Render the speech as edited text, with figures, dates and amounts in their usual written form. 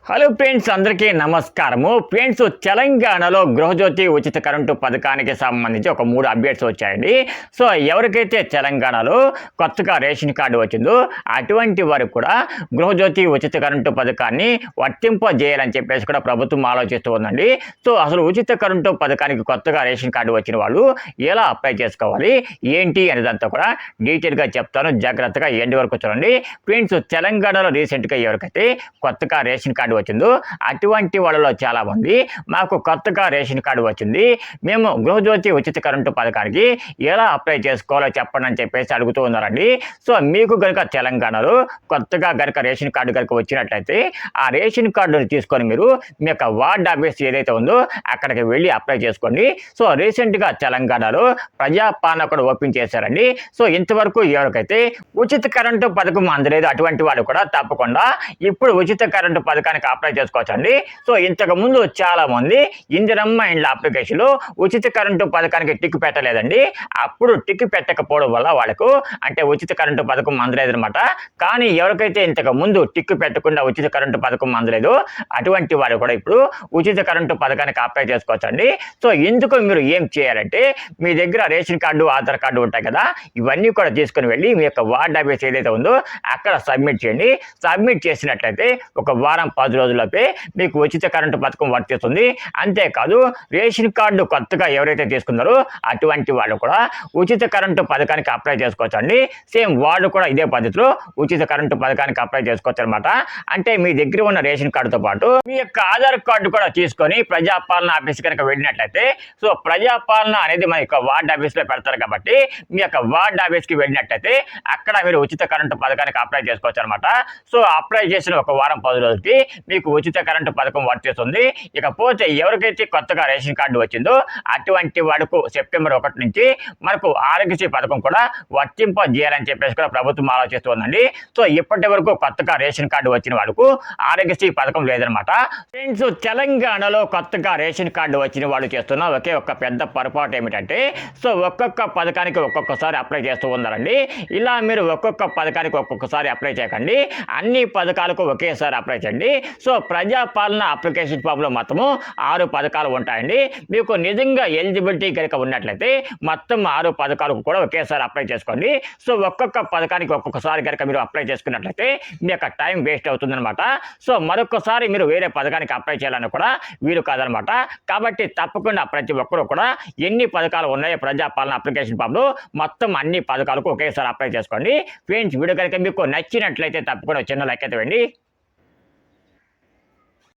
Hello friends, అందరికీ నమస్కారము. Friends, తెలంగాణలో గృహజ్యోతి ఉచిత కరెంటు పథకానికి సంబంధించి ఒక 3 అప్డేట్స్ వచ్చాయండి. సో ఎవరికైతే తెలంగాణలో కొత్తగా రేషన్ కార్డు వచ్చిందో అటువంటి వారికి కూడా గృహజ్యోతి ఉచిత కరెంటు పథకాన్ని వర్తింపజేయాలని చెప్పేసి కూడా ప్రభుత్వం ఆలోచిస్తూ ఉందండి. సో అసలు ఉచిత కరెంటు పథకానికి కొత్తగా రేషన్ కార్డు వచ్చిన వాళ్ళు ఎలా అప్లై చేసుకోవాలి, ఏంటి అనేదంతా కూడా డీటెయిల్గా చెప్తాను. జాగ్రత్తగా ఎండ్ వరకు చూడండి. ఫ్రెండ్స్, తెలంగాణలో రీసెంట్గా ఎవరికైతే కొత్తగా రేషన్ కార్డు వచ్చిందో అటువంటి వాళ్ళలో చాలా మంది మాకు కొత్తగా రేషన్ కార్డు వచ్చింది, మేము గృహజ్యోతి ఉచిత కరెంటు పథకానికి ఎలా అప్లై చేసుకోవాలో చెప్పండి అని చెప్పేసి అడుగుతూ ఉన్నారండి. సో మీకు కనుక తెలంగాణలో కొత్తగా కనుక రేషన్ కార్డు కనుక వచ్చినట్లయితే ఆ రేషన్ కార్డుని తీసుకొని మీరు మీ యొక్క వార్డ్ ఆఫీస్ ఏదైతే ఉందో అక్కడికి వెళ్ళి అప్లై చేసుకోండి. సో రీసెంట్గా తెలంగాణలో ప్రజాపాలన కూడా ఓపెన్ చేశారండి. సో ఇంతవరకు ఎవరికైతే ఉచిత కరెంటు పథకం అందలేదు అటువంటి వాళ్ళు కూడా తప్పకుండా ఇప్పుడు ఉచిత కరెంటు పథకానికి అప్లై చేసుకోవచ్చండి. సో ఇంతకు ముందు చాలా మంది ఇందిరమ్మ ఇండ్ల అప్లికేషన్లో ఉచిత కరెంటు పథకానికి టిక్ పెట్టలేదండి. అప్పుడు టిక్ పెట్టకపోవడం వల్ల వాళ్ళకు అంటే ఉచిత కరెంటు పథకం అందలేదనమాట. కానీ ఎవరికైతే ఇంతకు ముందు టిక్ పెట్టకుండా ఉచిత కరెంటు పథకం అందలేదు అటువంటి వాళ్ళు కూడా ఇప్పుడు ఉచిత కరెంటు పథకానికి అప్లై చేసుకోవచ్చండి. సో ఇందుకు మీరు ఏం చేయాలంటే మీ దగ్గర రేషన్ కార్డు, ఆధార్ కార్డు ఉంటాయి కదా, ఇవన్నీ కూడా తీసుకుని వెళ్ళి మీ యొక్క వార్డ్ ఆఫీస్ ఏదైతే ఉందో అక్కడ సబ్మిట్ చేయండి. సబ్మిట్ చేసినట్లయితే ఒక వారం 10 రోజుల్లోపే మీకు ఉచిత కరెంటు పథకం వర్తిస్తుంది. అంతేకాదు రేషన్ కార్డు కొత్తగా ఎవరైతే తీసుకున్నారో అటువంటి వాళ్ళు కూడా ఉచిత కరెంటు పథకానికి అప్లై చేసుకోవచ్చు అండి. సేమ్ వాళ్ళు కూడా ఇదే పద్ధతిలో ఉచిత కరెంటు పథకానికి అప్లై చేసుకోవచ్చు అనమాట. అంటే మీ దగ్గర ఉన్న రేషన్ కార్డుతో పాటు మీ యొక్క ఆధార్ కార్డు కూడా తీసుకొని ప్రజాపాలన ఆఫీస్ కనుక వెళ్ళినట్లయితే, సో ప్రజాపాలన అనేది మన యొక్క వార్డ్ ఆఫీస్లో పెడతారు కాబట్టి మీ యొక్క వార్డ్ ఆఫీస్కి వెళ్ళినట్లయితే అక్కడ మీరు ఉచిత కరెంటు పథకానికి అప్లై చేసుకోవచ్చు అనమాట. సో అప్లై చేసిన ఒక వారం 10 రోజులకి మీకు ఉచిత కరెంటు పథకం వర్తిస్తుంది. ఇకపోతే ఎవరికైతే కొత్తగా రేషన్ కార్డు వచ్చిందో అటువంటి వాడుకు సెప్టెంబర్ 1 నుంచి మనకు ఆరోగ్యశ్రీ పథకం కూడా వర్తింపజేయాలని చెప్పేసి కూడా ప్రభుత్వం ఆలోచిస్తుందండి. సో ఇప్పటి వరకు కొత్తగా రేషన్ కార్డు వచ్చిన వాళ్ళకు ఆరోగ్యశ్రీ పథకం లేదనమాట. ఫ్రెండ్స్, తెలంగాణలో కొత్తగా రేషన్ కార్డు వచ్చిన వాళ్ళు చేస్తున్న ఒకే ఒక పెద్ద పొరపాటు ఏమిటంటే, సో ఒక్కొక్క పథకానికి ఒక్కొక్కసారి అప్లై చేస్తూ ఉన్నారండి. ఇలా మీరు ఒక్కొక్క పథకానికి ఒక్కొక్కసారి అప్లై చేయకండి, అన్ని పథకాలకు ఒకేసారి అప్లై చేయండి. సో ప్రజాపాలన అప్లికేషన్ ఫామ్లో మొత్తము 6 పథకాలు ఉంటాయండి. మీకు నిజంగా ఎలిజిబిలిటీ కనుక ఉన్నట్లయితే మొత్తం 6 పథకాలకు కూడా ఒకేసారి అప్లై చేసుకోండి. సో ఒక్కొక్క పథకానికి ఒక్కొక్కసారి కనుక మీరు అప్లై చేసుకున్నట్లయితే మీ యొక్క టైం వేస్ట్ అవుతుందన్నమాట. సో మరొకసారి మీరు వేరే పథకానికి అప్లై చేయాలని కూడా వీలు కాదనమాట. కాబట్టి తప్పకుండా ప్రతి ఒక్కరూ కూడా ఎన్ని పథకాలు ఉన్నాయో ప్రజాపాలన అప్లికేషన్ ఫామ్లో మొత్తం అన్ని పథకాలకు ఒకేసారి అప్లై చేసుకోండి. ఫ్రెండ్స్, వీడియో కనుక మీకు నచ్చినట్లయితే తప్పకుండా చిన్న లైక్ అయితే ఇవ్వండి.